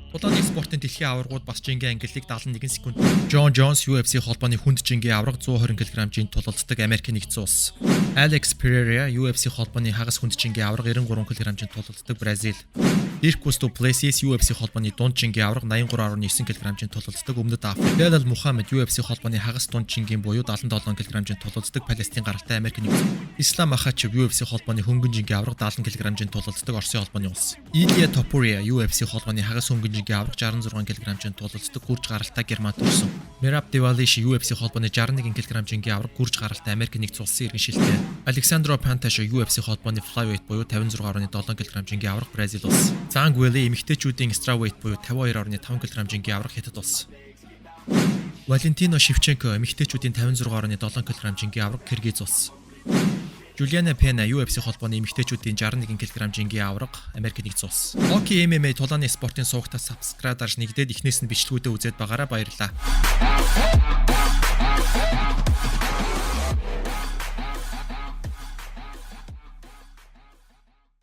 Тулааны спортын дэлхийн аваргууд бас жингийн ангиллыг 71 секунд. John Jones UFC холбооны хүнд жингийн аварга 120 кг-ийн тулалддаг Америк нэгдсэн улс. Alex Pereira UFC холбооны хагас хүнд жингийн аварга 93 кг-ийн тулалддаг Бразил. Dricus du Plessis UFC холбооны дунд жингийн аварга 83.9 кг-ийн тулалддаг Өмнөд Африк. Belal Muhammad UFC холбооны хагас дунд жингийн буюу 77 кг-ийн тулалддаг Палестин гаралтай Америк нэгдсэн. Islam Makhachev UFC холбооны хөнгөн жингийн аварга 70 кг-ийн тулалддаг Оросын холбооны улс. Ilia Topuria UFC холбооны хагас хөнгөн жингийн аварга 66 кг-ийн тулалддаг гүрж гаралтай Германд төрсөн. Merab Dvalishvili UFC холбооны 61 кг жингийн аварга гүрж гаралтай Америк нэгдсэн улсын иргэншилтэй. Alexandre Pantoja UFC холбооны flyweight буюу 56.7 кг жингийн аварга Бразил улс. Zhang Weili эмэгтэйчүүдийн strawweight буюу 52.5 кг жингийн аварга Хятад улс. Valentino Shevchenko эмэгтэйчүүдийн 56.7 кг жингийн аварга Киргиз улс. Juliana Pena UFC холбооны эмэгтэйчүүдийн 61 кг жингийн аварга Америк нэгдсэн улс. Hockey MMA тулааны спортын суугтаа subscribe дарж нэгдээд эхнээс нь бичлэгүүдээ үзээд байгаарай, баярлалаа.